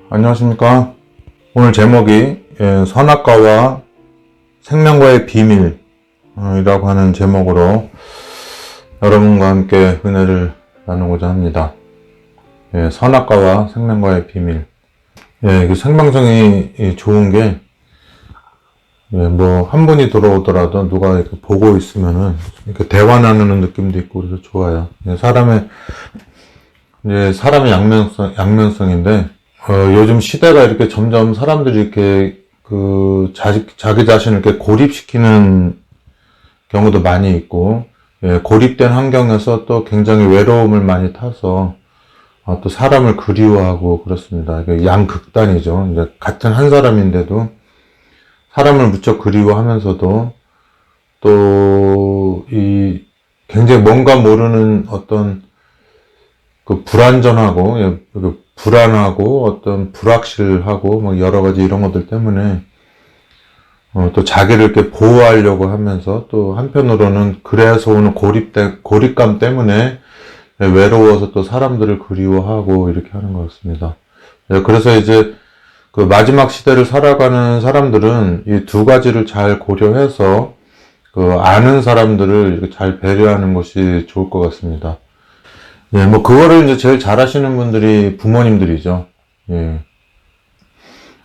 안녕하십니까. 오늘 제목이 선악과와 생명과의 비밀 이라고 하는 제목으로 여러분과 함께 은혜를 나누고자 합니다. 선악과와 생명과의 비밀. 생방송이 좋은 게 뭐 한 분이 들어오더라도 누가 이렇게 보고 있으면은 이렇게 대화 나누는 느낌도 있고 그래서 좋아요. 사람의 양면성인데 요즘 시대가 이렇게 점점 사람들이 이렇게 자기 자신을 이렇게 고립시키는 경우도 많이 있고, 고립된 환경에서 또 굉장히 외로움을 많이 타서 또 사람을 그리워하고 그렇습니다. 이게 양극단이죠. 이제 같은 한 사람인데도 사람을 무척 그리워하면서도 또 굉장히 뭔가 모르는 어떤 불안전하고 불안하고 어떤 불확실하고 뭐 여러 가지 이런 것들 때문에 또 자기를 이렇게 보호하려고 하면서 또 한편으로는 그래서 오는 고립감 때문에 외로워서 또 사람들을 그리워하고 이렇게 하는 것 같습니다. 그래서 이제 마지막 시대를 살아가는 사람들은 이 두 가지를 잘 고려해서 아는 사람들을 이렇게 잘 배려하는 것이 좋을 것 같습니다. 뭐 그거를 이제 제일 잘하시는 분들이 부모님들이죠.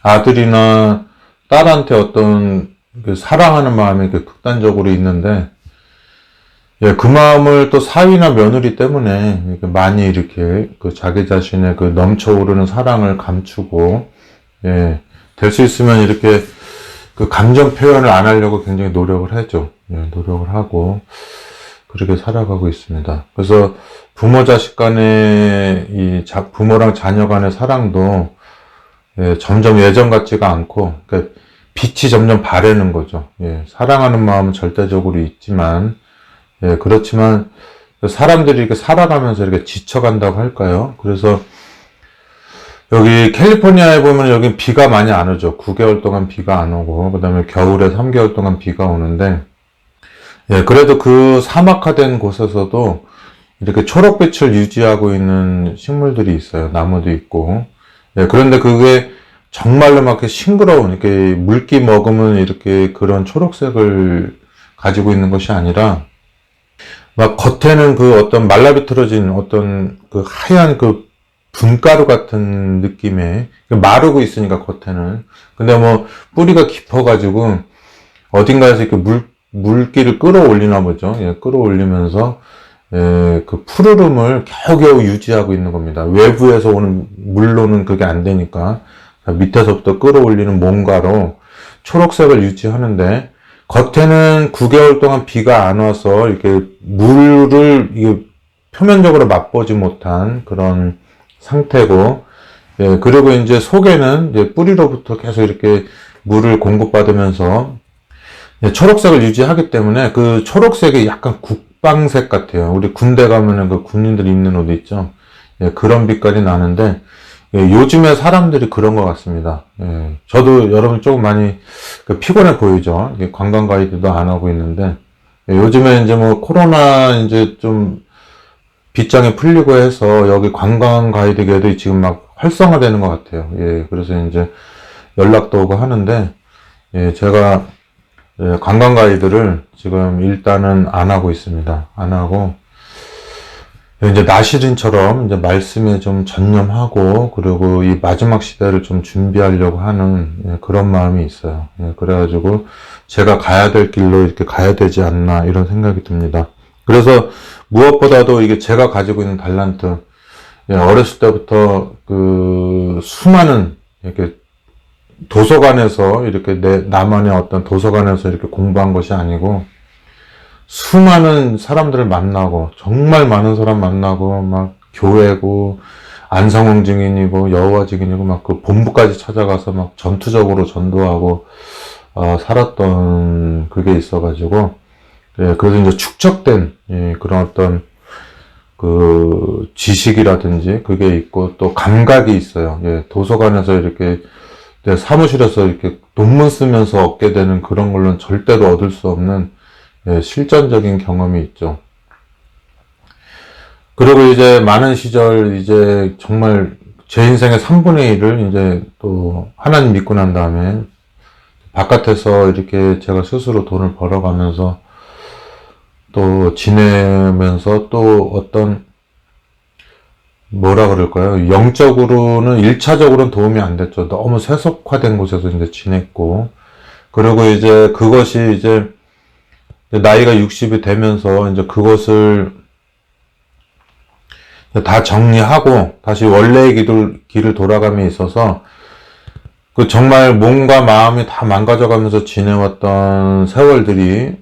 아들이나 딸한테 어떤 사랑하는 마음이 이렇게 극단적으로 있는데, 그 마음을 또 사위나 며느리 때문에 이렇게 많이 이렇게 자기 자신의 넘쳐오르는 사랑을 감추고, 될 수 있으면 이렇게 감정 표현을 안 하려고 굉장히 노력을 하죠. 노력을 하고 그렇게 살아가고 있습니다. 그래서 부모 자식 간의 부모랑 자녀 간의 사랑도 점점 예전 같지가 않고, 그러니까 빛이 점점 바래는 거죠. 사랑하는 마음은 절대적으로 있지만, 그렇지만 사람들이 이렇게 살아가면서 이렇게 지쳐간다고 할까요? 그래서 여기 캘리포니아에 보면 여기 비가 많이 안 오죠. 9개월 동안 비가 안 오고, 그 다음에 겨울에 3개월 동안 비가 오는데, 그래도 그 사막화된 곳에서도 이렇게 초록빛을 유지하고 있는 식물들이 있어요. 나무도 있고. 그런데 그게 정말로 막 이렇게 싱그러운, 이렇게 물기 머금은 이렇게 그런 초록색을 가지고 있는 것이 아니라, 막 겉에는 어떤 말라비틀어진 어떤 하얀 분가루 같은 느낌의, 마르고 있으니까 겉에는. 근데 뭐 뿌리가 깊어가지고 어딘가에서 이렇게 물기를 끌어올리나 보죠. 끌어올리면서 푸르름을 겨우겨우 유지하고 있는 겁니다. 외부에서 오는 물로는 그게 안 되니까 밑에서부터 끌어올리는 뭔가로 초록색을 유지하는데, 겉에는 9개월 동안 비가 안 와서 이렇게 물을 표면적으로 맛보지 못한 그런 상태고, 그리고 이제 속에는 이제 뿌리로부터 계속 이렇게 물을 공급받으면서 초록색을 유지하기 때문에 그 초록색이 약간 국방색 같아요. 우리 군대 가면은 군인들이 입는 옷 있죠. 그런 빛깔이 나는데, 요즘에 사람들이 그런 것 같습니다. 저도 여러분 조금 많이 피곤해 보이죠. 관광 가이드도 안 하고 있는데, 요즘에 이제 뭐 코로나 이제 좀 빗장이 풀리고 해서 여기 관광 가이드계도 지금 막 활성화되는 것 같아요. 그래서 이제 연락도 오고 하는데, 제가 관광 가이드를 지금 일단은 안 하고 있습니다. 안 하고, 이제 나시린처럼 이제 말씀에 좀 전념하고, 그리고 이 마지막 시대를 좀 준비하려고 하는 그런 마음이 있어요. 그래가지고 제가 가야 될 길로 이렇게 가야 되지 않나 이런 생각이 듭니다. 그래서 무엇보다도 이게 제가 가지고 있는 달란트, 어렸을 때부터 수많은 이렇게 도서관에서 이렇게 나만의 어떤 도서관에서 이렇게 공부한 것이 아니고, 수많은 사람들을 만나고, 정말 많은 사람 만나고, 막 교회고, 안상홍 증인이고, 여호와 증인이고, 막 본부까지 찾아가서 막 전투적으로 전도하고, 살았던 그게 있어가지고, 그래서 이제 축적된, 그런 어떤, 지식이라든지, 그게 있고, 또 감각이 있어요. 도서관에서 이렇게, 사무실에서 이렇게 논문 쓰면서 얻게 되는 그런 걸로는 절대로 얻을 수 없는 실전적인 경험이 있죠. 그리고 이제 많은 시절 이제 정말 제 인생의 3분의 1을 이제 또 하나님 믿고 난 다음에 바깥에서 이렇게 제가 스스로 돈을 벌어가면서 또 지내면서 또 어떤 뭐라 그럴까요? 영적으로는 1차적으로는 도움이 안 됐죠. 너무 세속화된 곳에서 이제 지냈고, 그리고 이제 그것이 이제 나이가 60이 되면서 이제 그것을 다 정리하고 다시 원래의 길을 돌아감에 있어서 그 정말 몸과 마음이 다 망가져가면서 지내왔던 세월들이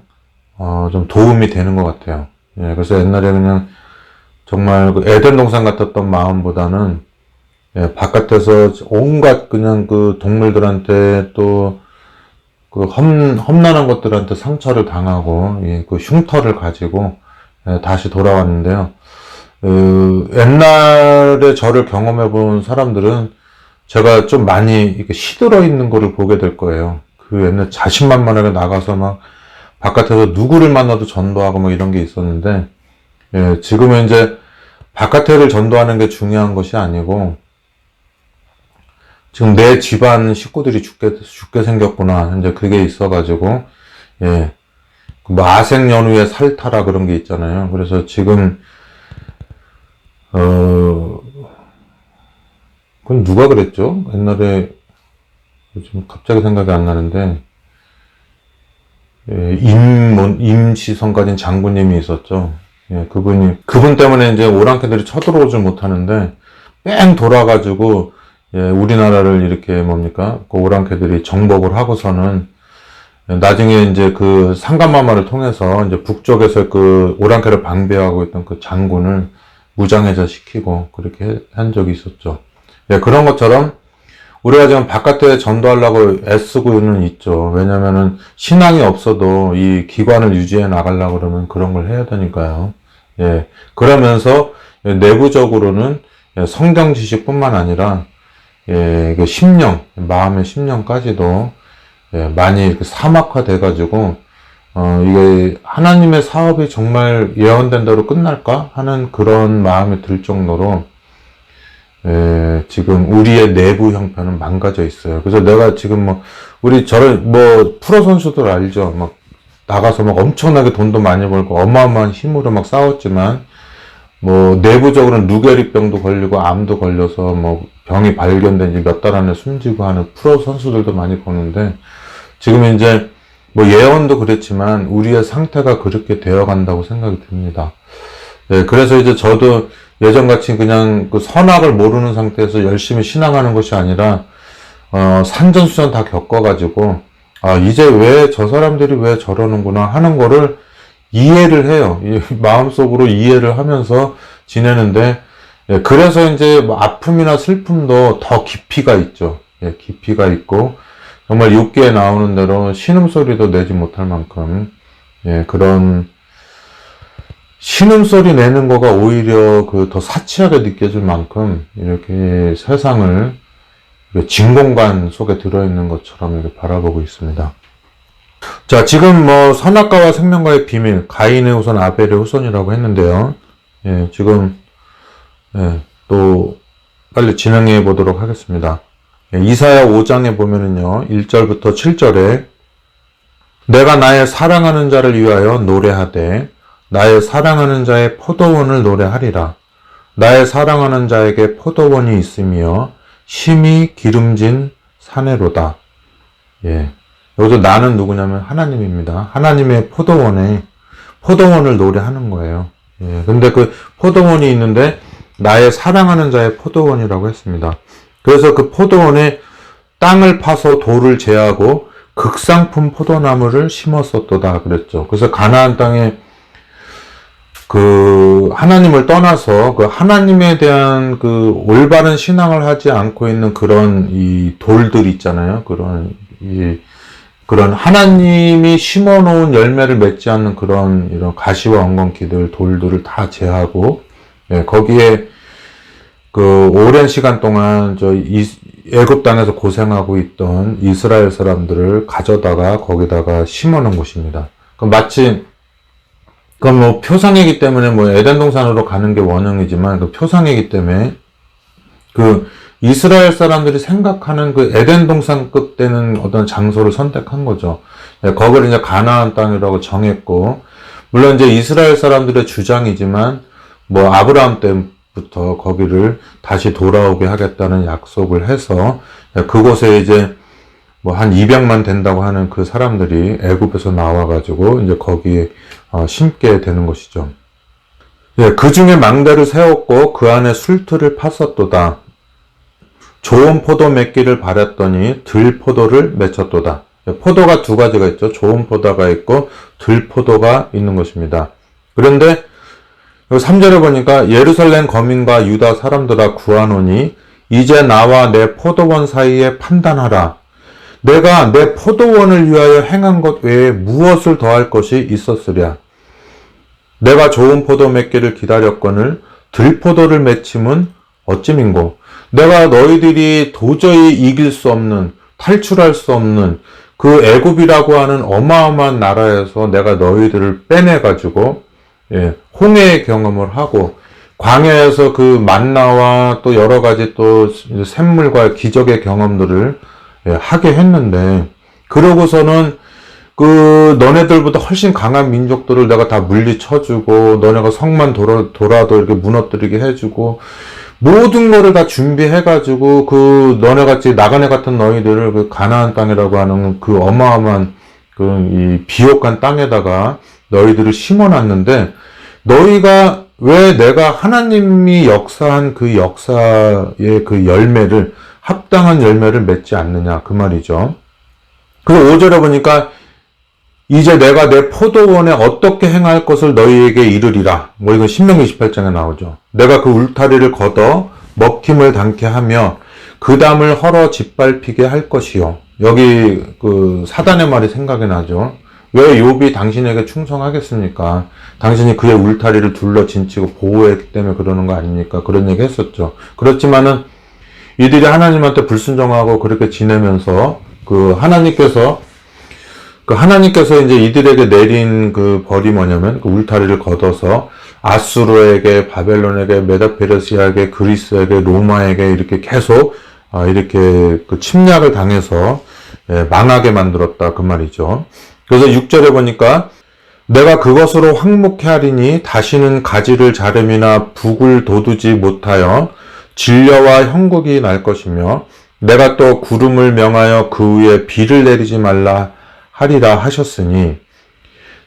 좀 도움이 되는 것 같아요. 예, 그래서 옛날에 그냥 정말 그 에덴 동산 같았던 마음보다는 예, 바깥에서 온갖 그냥 그 동물들한테 또 그 험난한 것들한테 상처를 당하고 예, 그 흉터를 가지고 예, 다시 돌아왔는데요. 옛날에 저를 경험해 본 사람들은 제가 좀 많이 이렇게 시들어 있는 거를 보게 될 거예요. 그 옛날 자신만만하게 나가서 막 바깥에서 누구를 만나도 전도하고 뭐 이런 게 있었는데, 예, 지금은 이제 바깥에를 전도하는 게 중요한 것이 아니고, 지금 내 집안 식구들이 죽게 생겼구나. 이제 그게 있어가지고, 예. 뭐 아생연후의 살타라 그런 게 있잖아요. 그래서 지금, 그건 누가 그랬죠? 옛날에, 지금 갑자기 생각이 안 나는데, 예, 임시성 가진 장군님이 있었죠. 예, 그분 때문에 이제 오랑캐들이 쳐들어오질 못하는데, 뺑 돌아가지고, 예, 우리나라를 이렇게 뭡니까? 그 오랑캐들이 정복을 하고서는, 나중에 이제 그 상감마마를 통해서 이제 북쪽에서 그 오랑캐를 방배하고 있던 그 장군을 무장해제 시키고 그렇게 한 적이 있었죠. 예, 그런 것처럼 우리가 지금 바깥에 전도하려고 애쓰고는 있죠. 왜냐면은 신앙이 없어도 이 기관을 유지해 나가려고 그러면 그런 걸 해야 되니까요. 예, 그러면서 내부적으로는 성경 지식뿐만 아니라 예, 그 심령, 마음의 심령까지도 예, 많이 사막화 돼가지고 이게 하나님의 사업이 정말 예언된 대로 끝날까 하는 그런 마음이 들 정도로 예, 지금 우리의 내부 형편은 망가져 있어요. 그래서 내가 지금 뭐 우리 프로 선수들 알죠? 막 나가서 막 엄청나게 돈도 많이 벌고 어마어마한 힘으로 막 싸웠지만 뭐 내부적으로는 루게릭병도 걸리고 암도 걸려서 뭐 병이 발견된 지 몇 달 안에 숨지고 하는 프로 선수들도 많이 보는데, 지금 이제 뭐 예언도 그랬지만 우리의 상태가 그렇게 되어 간다고 생각이 듭니다. 예, 그래서 이제 저도 예전같이 그냥 그 선악을 모르는 상태에서 열심히 신앙하는 것이 아니라 산전수전 다 겪어가지고 이제 왜 저 사람들이 왜 저러는구나 하는 거를 이해를 해요. 마음속으로 이해를 하면서 지내는데, 예, 그래서 이제 뭐 아픔이나 슬픔도 더 깊이가 있죠. 예, 깊이가 있고, 정말 육기에 나오는 대로 신음소리도 내지 못할 만큼, 예, 그런, 신음소리 내는 거가 오히려 그 더 사치하게 느껴질 만큼, 이렇게 세상을 진공관 속에 들어있는 것처럼 이렇게 바라보고 있습니다. 자, 지금 뭐 선악과와 생명과의 비밀, 가인의 후손, 아벨의 후손이라고 했는데요. 예, 지금 예, 또 빨리 진행해 보도록 하겠습니다. 예, 이사야 5장에 보면은요, 1절부터 7절에 내가 나의 사랑하는 자를 위하여 노래하되 나의 사랑하는 자의 포도원을 노래하리라. 나의 사랑하는 자에게 포도원이 있으며 심히 기름진 사내로다. 예. 여기서 나는 누구냐면 하나님입니다. 하나님의 포도원을 노래하는 거예요. 예. 근데 그 포도원이 있는데 나의 사랑하는 자의 포도원이라고 했습니다. 그래서 그 포도원에 땅을 파서 돌을 제하고 극상품 포도나무를 심었었도다 그랬죠. 그래서 가나안 땅에 그 하나님을 떠나서 그 하나님에 대한 그 올바른 신앙을 하지 않고 있는 그런 이 돌들 있잖아요. 그런 하나님이 심어놓은 열매를 맺지 않는 그런 이런 가시와 엉겅퀴들, 돌들을 다 제하고, 예, 거기에 그 오랜 시간 동안 애굽 땅에서 고생하고 있던 이스라엘 사람들을 가져다가 거기다가 심어놓은 곳입니다. 마치 그건 뭐 표상이기 때문에 뭐 에덴 동산으로 가는 게 원형이지만 그 표상이기 때문에 그 이스라엘 사람들이 생각하는 그 에덴 동산급 되는 어떤 장소를 선택한 거죠. 거기를 이제 가나안 땅이라고 정했고, 물론 이제 이스라엘 사람들의 주장이지만, 뭐 아브라함 때부터 거기를 다시 돌아오게 하겠다는 약속을 해서, 그곳에 이제 뭐 한 200만 된다고 하는 그 사람들이 애굽에서 나와가지고 이제 거기에 심게 되는 것이죠. 그 중에 망대를 세웠고 그 안에 술틀을 팠었도다. 좋은 포도 맺기를 바랐더니 들포도를 맺혔도다. 포도가 두 가지가 있죠. 좋은 포도가 있고 들포도가 있는 것입니다. 그런데 3절에 보니까 예루살렘 거민과 유다 사람들아 구하노니 이제 나와 내 포도원 사이에 판단하라. 내가 내 포도원을 위하여 행한 것 외에 무엇을 더할 것이 있었으랴. 내가 좋은 포도 맺기를 기다렸거늘 들포도를 맺힘은 어찌민고. 내가 너희들이 도저히 이길 수 없는, 탈출할 수 없는 그 애굽이라고 하는 어마어마한 나라에서 내가 너희들을 빼내가지고 홍해의 경험을 하고 광야에서 그 만나와 또 여러 가지 또 샘물과 기적의 경험들을 하게 했는데, 그러고서는 그 너네들보다 훨씬 강한 민족들을 내가 다 물리쳐주고 너네가 성만 돌아도 이렇게 무너뜨리게 해주고 모든 거를 다 준비해가지고 그 너네같이 나그네 같은 너희들을 그 가나안 땅이라고 하는 그 어마어마한 그 이 비옥한 땅에다가 너희들을 심어놨는데, 너희가 왜 내가 하나님이 역사한 그 역사의 그 열매를, 합당한 열매를 맺지 않느냐 그 말이죠. 그리고 5절에 보니까 이제 내가 내 포도원에 어떻게 행할 것을 너희에게 이르리라. 뭐 이건 신명기 28장에 나오죠. 내가 그 울타리를 걷어 먹힘을 당케 하며 그 담을 헐어 짓밟히게 할 것이요. 여기 그 사단의 말이 생각이 나죠. 왜 욥이 당신에게 충성하겠습니까? 당신이 그의 울타리를 둘러 진치고 보호했기 때문에 그러는 거 아닙니까? 그런 얘기 했었죠. 그렇지만은 이들이 하나님한테 불순종하고 그렇게 지내면서 하나님께서 이제 이들에게 내린 그 벌이 뭐냐면 그 울타리를 걷어서 아수르에게, 바벨론에게, 메도페르시아에게, 그리스에게, 로마에게 이렇게 계속 이렇게 그 침략을 당해서 망하게 만들었다 그 말이죠. 그래서 6절에 보니까 내가 그것으로 황목해 하리니 다시는 가지를 자름이나 북을 돋우지 못하여 진려와 형국이 날 것이며 내가 또 구름을 명하여 그 위에 비를 내리지 말라 하리라 하셨으니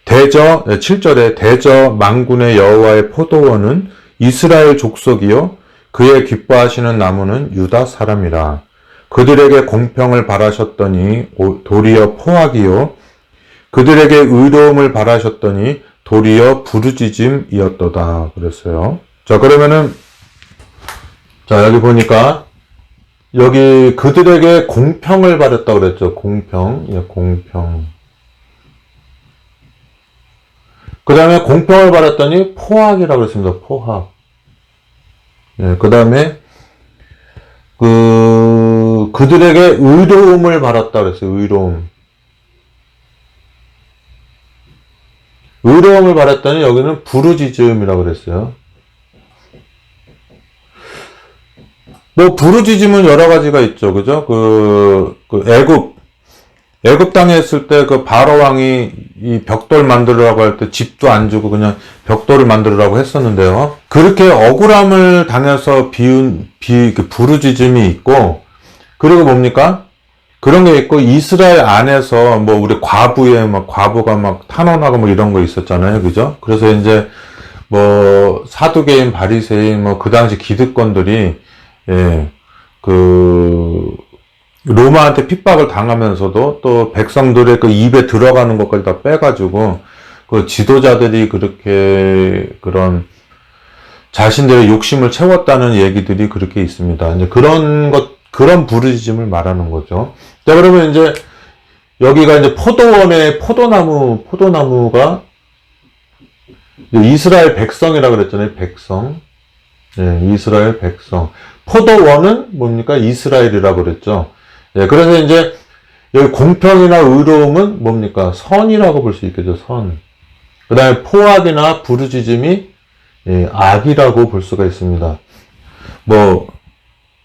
7절에 대저 만군의 여호와의 포도원은 이스라엘 족속이요 그의 기뻐하시는 나무는 유다 사람이라. 그들에게 공평을 바라셨더니 도리어 포악이요 그들에게 의로움을 바라셨더니 도리어 부르짖음이었도다 그랬어요. 자, 그러면은 여기 보니까 여기 그들에게 공평을 바랬다고 그랬죠. 공평. 그 다음에 공평을 바랬더니 포악이라고 그랬습니다. 포악. 그 다음에 그들에게 의로움을 바랐다고 그랬어요. 의로움을 바랬더니 여기는 부르짖음이라고 그랬어요. 뭐 부르짖음은 여러 가지가 있죠. 그죠? 애굽 땅에 있을 때 그 바로 왕이 이 벽돌 만들으라고 할 때 집도 안 주고 그냥 벽돌을 만들으라고 했었는데요. 그렇게 억울함을 당해서 그 부르짖음이 있고, 그리고 뭡니까? 그런 게 있고, 이스라엘 안에서 뭐 우리 과부가 막 탄원하고 뭐 이런 거 있었잖아요. 그죠? 그래서 이제 뭐 사두개인, 바리새인, 뭐 그 당시 기득권들이 로마한테 핍박을 당하면서도 또 백성들의 그 입에 들어가는 것까지 다 빼가지고 그 지도자들이 그렇게 그런 자신들의 욕심을 채웠다는 얘기들이 그렇게 있습니다. 이제 그런 부르짖음을 말하는 거죠. 자, 그러면 이제 여기가 이제 포도원의 포도나무가 이스라엘 백성이라고 그랬잖아요. 백성. 이스라엘 백성. 포도원은 뭡니까? 이스라엘이라고 그랬죠. 그래서 이제 여기 공평이나 의로움은 뭡니까? 선이라고 볼 수 있겠죠. 선. 그 다음에 포악이나 부르짖음이 악이라고 볼 수가 있습니다. 뭐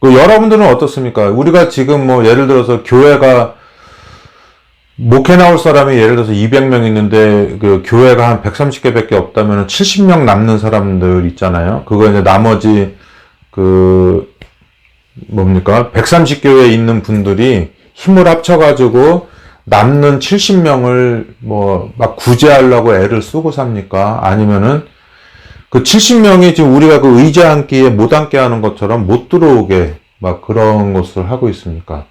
여러분들은 어떻습니까? 우리가 지금 뭐 예를 들어서 교회가 목회 나올 사람이 예를 들어서 200명 있는데 그 교회가 한 130개밖에 없다면 70명 남는 사람들 있잖아요. 그거 이제 나머지 그 뭡니까? 130교회에 있는 분들이 힘을 합쳐가지고 남는 70명을 뭐 막 구제하려고 애를 쓰고 삽니까? 아니면은 그 70명이 지금 우리가 그 의자 앉기에 못 앉게 하는 것처럼 못 들어오게 막 그런 것을 하고 있습니까?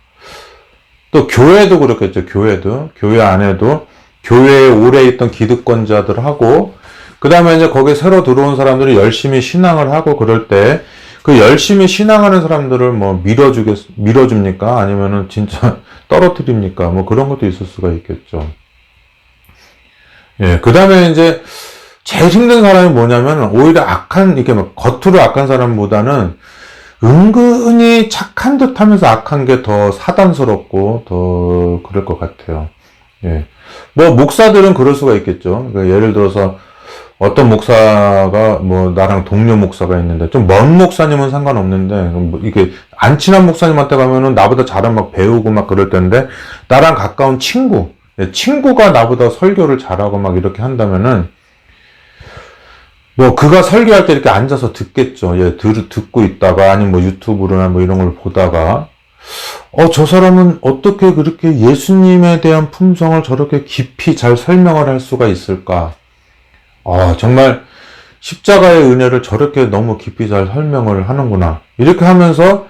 또 교회도 그렇겠죠. 교회 안에도 교회에 오래 있던 기득권자들하고 그 다음에 이제 거기에 새로 들어온 사람들이 열심히 신앙을 하고 그럴 때 그 열심히 신앙하는 사람들을 뭐 밀어줍니까? 아니면은 진짜 떨어뜨립니까? 뭐 그런 것도 있을 수가 있겠죠. 예, 그 다음에 이제 제일 힘든 사람이 뭐냐면 오히려 이렇게 막 겉으로 악한 사람보다는 은근히 착한 듯 하면서 악한 게 더 사단스럽고 더 그럴 것 같아요. 예. 뭐, 목사들은 그럴 수가 있겠죠. 그러니까 예를 들어서 어떤 목사가 뭐 나랑 동료 목사가 있는데 좀 먼 목사님은 상관없는데 뭐 이게 안 친한 목사님한테 가면은 나보다 잘한 막 배우고 막 그럴 텐데 나랑 가까운 친구가 나보다 설교를 잘하고 막 이렇게 한다면은 뭐 그가 설교할 때 이렇게 앉아서 듣겠죠. 예, 듣고 있다가 아니면 뭐 유튜브나 뭐 이런 걸 보다가 저 사람은 어떻게 그렇게 예수님에 대한 품성을 저렇게 깊이 잘 설명을 할 수가 있을까? 정말 십자가의 은혜를 저렇게 너무 깊이 잘 설명을 하는구나. 이렇게 하면서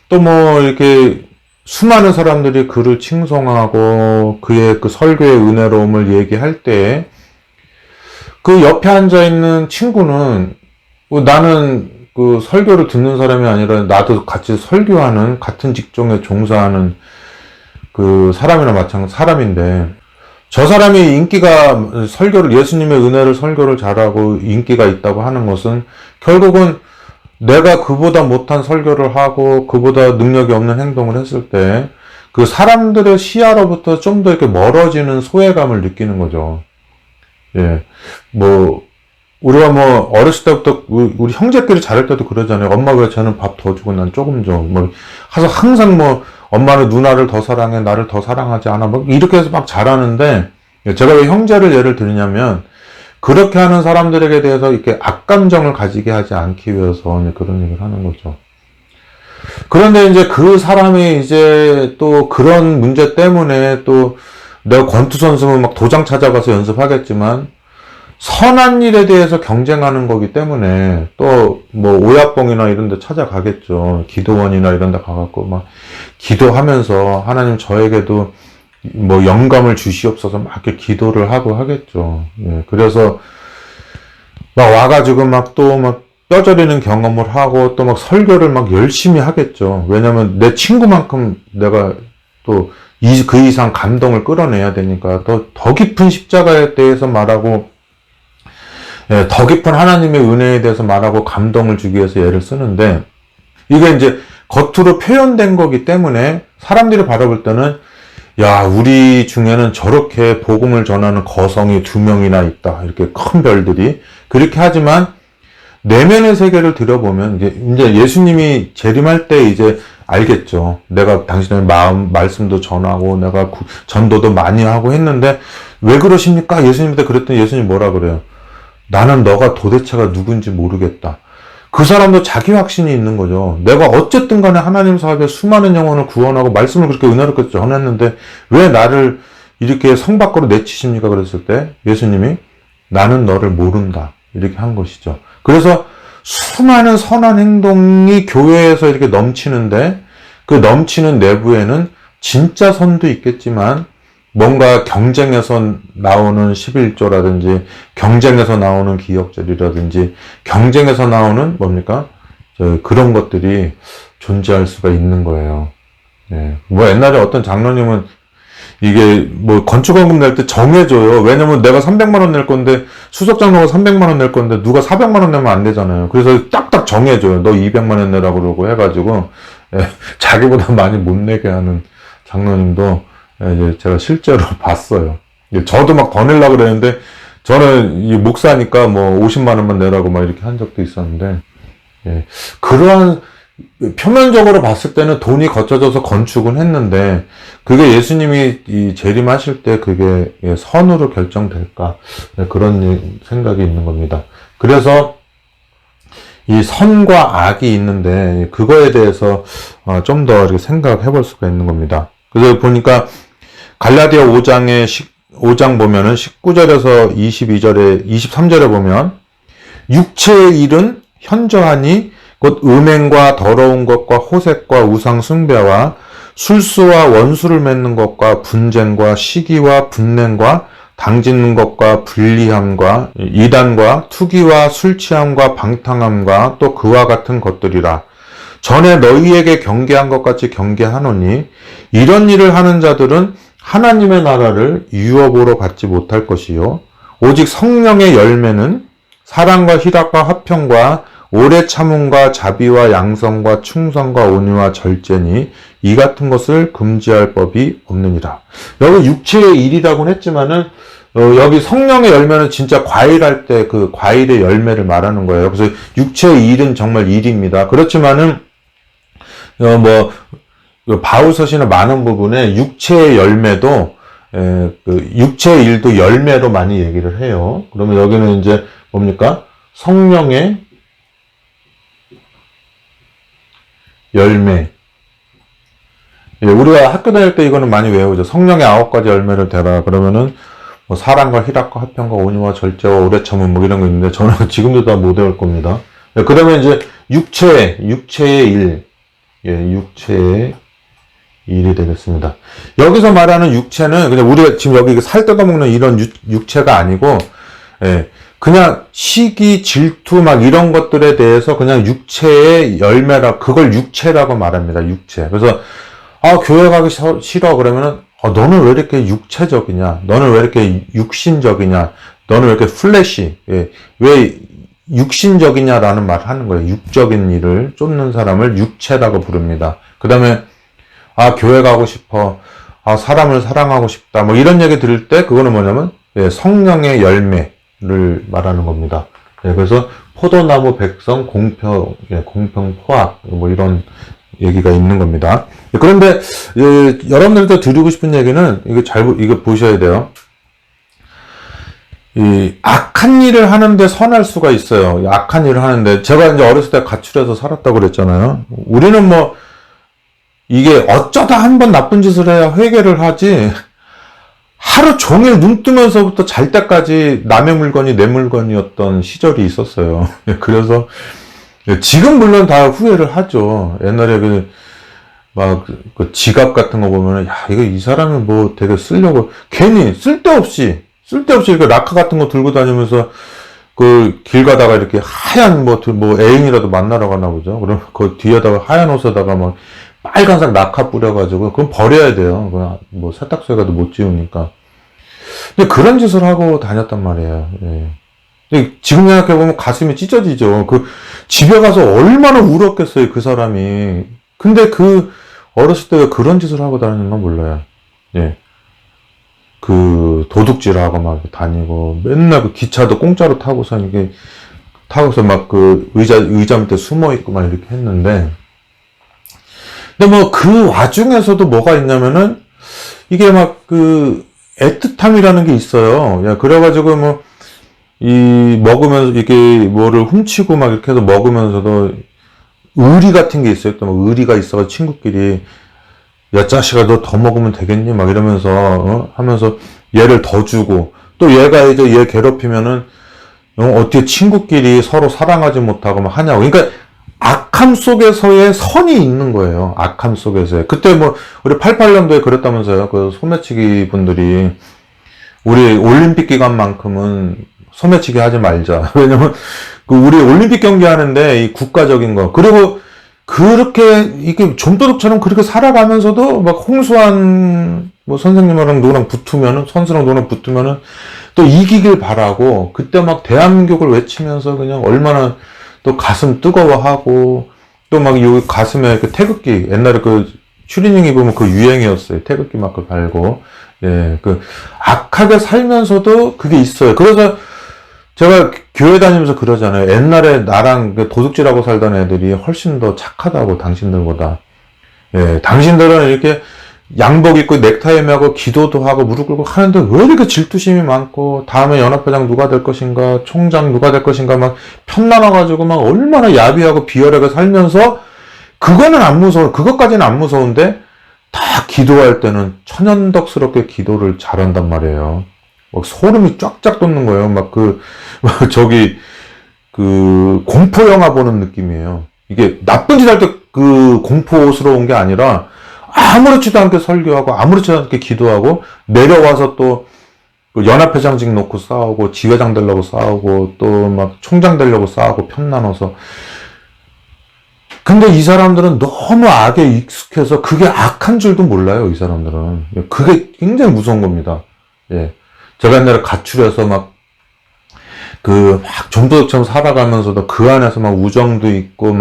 또 뭐 이렇게 수많은 사람들이 그를 칭송하고 그의 그 설교의 은혜로움을 얘기할 때 그 옆에 앉아있는 친구는 나는 그 설교를 듣는 사람이 아니라 나도 같이 설교하는 같은 직종에 종사하는 그 사람이나 사람인데 저 사람이 예수님의 은혜를 설교를 잘하고 인기가 있다고 하는 것은 결국은 내가 그보다 못한 설교를 하고 그보다 능력이 없는 행동을 했을 때 그 사람들의 시야로부터 좀 더 이렇게 멀어지는 소외감을 느끼는 거죠. 예. 우리가 어렸을 때부터, 우리 형제끼리 자랄 때도 그러잖아요. 엄마 왜 쟤는 밥 더 주고 난 조금 줘. 항상 엄마는 누나를 더 사랑해, 나를 더 사랑하지 않아. 이렇게 해서 막 자라는데, 제가 왜 형제를 예를 들냐면, 그렇게 하는 사람들에게 대해서 이렇게 악감정을 가지게 하지 않기 위해서 그런 얘기를 하는 거죠. 그런데 이제 그 사람이 이제 또 그런 문제 때문에 또 내가 권투 선수면 막 도장 찾아가서 연습하겠지만 선한 일에 대해서 경쟁하는 거기 때문에 또 오야뽕이나 이런 데 찾아가겠죠. 기도원이나 이런 데 가갖고 막 기도하면서 하나님 저에게도 영감을 주시옵소서 막 이렇게 기도를 하고 하겠죠. 예, 그래서 막 와가지고 뼈저리는 경험을 하고 또 설교를 열심히 하겠죠. 왜냐면 내 친구만큼 내가 또 그 이상 감동을 끌어내야 되니까 더 깊은 십자가에 대해서 말하고 더 깊은 하나님의 은혜에 대해서 말하고 감동을 주기 위해서 애를 쓰는데 이게 이제 겉으로 표현된 거기 때문에 사람들이 바라볼 때는 야, 우리 중에는 저렇게 복음을 전하는 거성이 2명이나 있다. 이렇게 큰 별들이. 그렇게 하지만 내면의 세계를 들여보면 이제 예수님이 재림할 때 이제 알겠죠. 내가 당신의 말씀도 전하고 내가 전도도 많이 하고 했는데 왜 그러십니까? 예수님한테 그랬더니 예수님 뭐라 그래요? 나는 너가 도대체가 누군지 모르겠다. 그 사람도 자기 확신이 있는 거죠. 내가 어쨌든 간에 하나님 사업에 수많은 영혼을 구원하고 말씀을 그렇게 은혜롭게 전했는데 왜 나를 이렇게 성 밖으로 내치십니까? 그랬을 때 예수님이 나는 너를 모른다. 이렇게 한 것이죠. 그래서 수많은 선한 행동이 교회에서 이렇게 넘치는데 그 넘치는 내부에는 진짜 선도 있겠지만 뭔가 경쟁에서 나오는 11조라든지 경쟁에서 나오는 기억절이라든지 경쟁에서 나오는 그런 것들이 존재할 수가 있는 거예요. 예. 옛날에 어떤 장로님은 이게 건축원금 낼 때 정해줘요. 왜냐면 내가 300만 원 낼 건데 수석장로가 300만 원 낼 건데 누가 400만 원 내면 안 되잖아요. 그래서 딱딱 정해줘요. 너 200만 원 내라고 그러고 해가지고 자기보다 많이 못 내게 하는 장로님도 이제 제가 실제로 봤어요. 저도 더 내려고 그랬는데 저는 이 목사니까 50만 원만 내라고 이렇게 한 적도 있었는데 그러한 표면적으로 봤을 때는 돈이 거쳐져서 건축은 했는데, 그게 예수님이 이 재림하실 때 그게 선으로 결정될까? 그런 생각이 있는 겁니다. 그래서 이 선과 악이 있는데, 그거에 대해서 좀 더 이렇게 생각해 볼 수가 있는 겁니다. 그래서 보니까 갈라디아 5장 보면은 19절에서 23절에 보면, 육체의 일은 현저하니 곧 음행과 더러운 것과 호색과 우상 숭배와 술수와 원수를 맺는 것과 분쟁과 시기와 분냉과 당짓는 것과 불리함과 이단과 투기와 술 취함과 방탕함과 또 그와 같은 것들이라. 전에 너희에게 경계한 것 같이 경계하노니 이런 일을 하는 자들은 하나님의 나라를 유업으로 받지 못할 것이요 오직 성령의 열매는 사랑과 희락과 화평과 오래 참음과 자비와 양성과 충성과 온유와 절제니 이 같은 것을 금지할 법이 없느니라. 여기 육체의 일이라고는 했지만은 여기 성령의 열매는 진짜 과일할 때 그 과일의 열매를 말하는 거예요. 그래서 육체의 일은 정말 일입니다. 그렇지만은 바울서신의 많은 부분에 육체의 열매도 육체의 일도 열매로 많이 얘기를 해요. 그러면 여기는 이제 뭡니까? 성령의 열매. 우리가 학교 다닐 때 이거는 많이 외우죠. 성령의 9가지 열매를 대라. 그러면은 뭐 사랑과 희락과 화평과 온유와 절제와 오래 참음 뭐 이런 거 있는데 저는 지금도 다 못 외울 겁니다. 그러면 이제 육체의 일. 육체의 일이 되겠습니다. 여기서 말하는 육체는 그냥 우리가 지금 여기 살 뜯어 먹는 이런 육체가 아니고 그냥 시기, 질투 막 이런 것들에 대해서 그냥 육체의 열매라 그걸 육체라고 말합니다. 육체. 그래서 교회 가기 싫어 그러면은 너는 왜 이렇게 육체적이냐? 너는 왜 이렇게 육신적이냐? 너는 왜 이렇게 플래시? 왜 육신적이냐라는 말을 하는 거예요. 육적인 일을 쫓는 사람을 육체라고 부릅니다. 그 다음에 교회 가고 싶어. 사람을 사랑하고 싶다. 뭐 이런 얘기 들을 때 그거는 뭐냐면 성령의 열매를 말하는 겁니다. 그래서 포도나무 백성 공평 포악 뭐 이런 얘기가 있는 겁니다. 그런데 여러분들한테 드리고 싶은 얘기는 이거 보셔야 돼요. 이 악한 일을 하는데 선할 수가 있어요. 악한 일을 하는데 제가 이제 어렸을 때 가출해서 살았다고 그랬잖아요. 우리는 뭐 이게 어쩌다 한번 나쁜 짓을 해야 회개를 하지 하루 종일 눈 뜨면서부터 잘 때까지 남의 물건이 내 물건이었던 시절이 있었어요. 그래서 지금 물론 다 후회를 하죠. 옛날에 그 지갑 같은 거 보면은 이거 이 사람이 뭐 되게 쓰려고 괜히 쓸데없이 이렇게 라카 같은 거 들고 다니면서 그 길 가다가 이렇게 하얀 뭐 애인이라도 만나러 가나 보죠. 그럼 그 뒤에다가 하얀 옷에다가 막 빨간색 라카 뿌려가지고 그건 버려야 돼요. 그냥 뭐 세탁소에 가도 못 지우니까. 근데 그런 짓을 하고 다녔단 말이에요. 근데 지금 생각해보면 가슴이 찢어지죠. 집에 가서 얼마나 울었겠어요, 그 사람이. 근데 어렸을 때 왜 그런 짓을 하고 다니는가 몰라요. 도둑질하고 막 다니고, 맨날 기차도 공짜로 타고서 막 의자 밑에 숨어있고 막 이렇게 했는데, 근데 뭐 그 와중에서도 뭐가 있냐면은, 이게 애틋함이라는 게 있어요. 그래가지고 먹으면서 이게 뭐를 훔치고 막 이렇게 해서 먹으면서도 의리 같은 게 있어요. 또 의리가 있어서 친구끼리 야 자식아 너 더 먹으면 되겠니? 막 이러면서 하면서 얘를 더 주고 또 얘가 이제 얘 괴롭히면은 어떻게 친구끼리 서로 사랑하지 못하고 막 하냐고. 그러니까 악함 속에서의 선이 있는 거예요. 악함 속에서의. 그때 우리 88년도에 그랬다면서요. 그 소매치기 분들이 우리 올림픽 기간만큼은 소매치기 하지 말자. 왜냐면 우리 올림픽 경기 하는데 이 국가적인 거 그리고 그렇게 이게 좀도둑처럼 그렇게 살아가면서도 막 홍수환 선생님이랑 누구랑 붙으면은 선수랑 누구랑 붙으면은 또 이기길 바라고 그때 막 대한민국을 외치면서 그냥 얼마나 또 가슴 뜨거워하고 또 막 여기 가슴에 이렇게 태극기 옛날에 추리닝 입으면 유행이었어요. 태극기 막 달고 악하게 살면서도 그게 있어요. 그래서 제가 교회 다니면서 그러잖아요. 옛날에 나랑 도둑질하고 살던 애들이 훨씬 더 착하다고, 당신들보다. 예, 당신들은 이렇게 양복 입고 넥타이 매고 기도도 하고 무릎 꿇고 하는데 왜 이렇게 질투심이 많고, 다음에 연합회장 누가 될 것인가, 총장 누가 될 것인가, 막 편나눠가지고 막 얼마나 야비하고 비열하게 살면서, 그거는 안 무서워. 그것까지는 안 무서운데, 다 기도할 때는 천연덕스럽게 기도를 잘한단 말이에요. 막 소름이 쫙쫙 돋는 거예요. 공포 영화 보는 느낌이에요. 이게 나쁜 짓 할 때 그 공포스러운 게 아니라, 아무렇지도 않게 설교하고, 아무렇지도 않게 기도하고, 내려와서 또, 연합회장직 놓고 싸우고, 지회장 되려고 싸우고, 또 막 총장 되려고 싸우고, 편나눠서. 근데 이 사람들은 너무 악에 익숙해서 그게 악한 줄도 몰라요, 이 사람들은. 그게 굉장히 무서운 겁니다. 예. 제가 옛날에 가출해서 막 좀도둑처럼 살아가면서도 그 안에서 막 우정도 있고,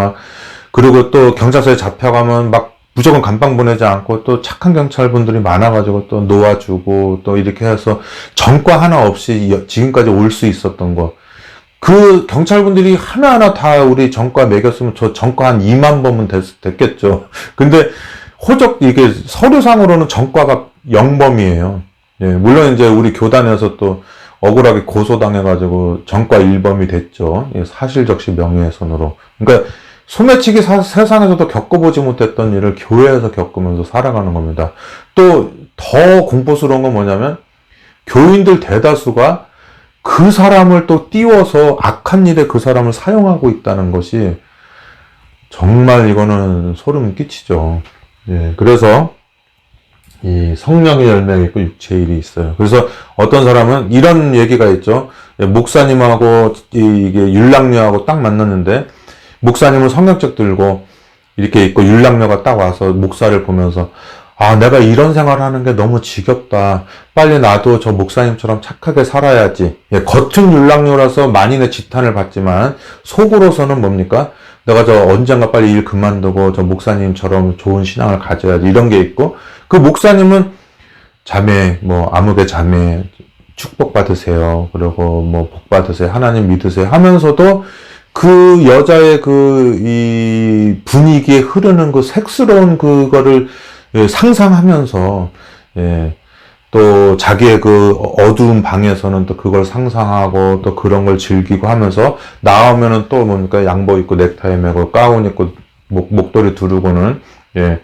그리고 또 경찰서에 잡혀가면 막 무조건 감방 보내지 않고 또 착한 경찰분들이 많아가지고 또 놓아주고 또 이렇게 해서 전과 하나 없이 지금까지 올 수 있었던 거. 그 경찰분들이 하나하나 다 우리 전과 매겼으면 저 전과 한 2만 번은 됐겠죠. 근데 이게 서류상으로는 전과가 0범이에요. 예, 물론 이제 우리 교단에서 또 억울하게 고소당해가지고 전과 1범이 됐죠. 예, 사실적시 명예훼손으로. 그러니까 소매치기 세상에서도 겪어보지 못했던 일을 교회에서 겪으면서 살아가는 겁니다. 또 더 공포스러운 건 뭐냐면 교인들 대다수가 그 사람을 또 띄워서 악한 일에 그 사람을 사용하고 있다는 것이 정말 이거는 소름 끼치죠. 예, 그래서 이 성령의 열매가 있고 육체의 일이 있어요. 그래서 어떤 사람은 이런 얘기가 있죠. 목사님하고 이게 율랑녀하고 딱 만났는데 목사님은 성경책 들고 이렇게 있고 율랑녀가 딱 와서 목사를 보면서 내가 이런 생활하는 게 너무 지겹다. 빨리 나도 저 목사님처럼 착하게 살아야지. 예, 겉은 율랑녀라서 만인의 지탄을 받지만 속으로서는 뭡니까? 내가 저 언젠가 빨리 일 그만두고 저 목사님처럼 좋은 신앙을 가져야지. 이런 게 있고 그 목사님은 자매, 아무개 자매 축복 받으세요. 그리고 복 받으세요. 하나님 믿으세요. 하면서도 그 여자의 이 분위기에 흐르는 그 색스러운 그거를 상상하면서, 예, 또 자기의 그 어두운 방에서는 또 그걸 상상하고 또 그런 걸 즐기고 하면서 나오면은 또 뭡니까? 양복 입고 넥타이 매고 가운 입고 목도리 두르고는, 예,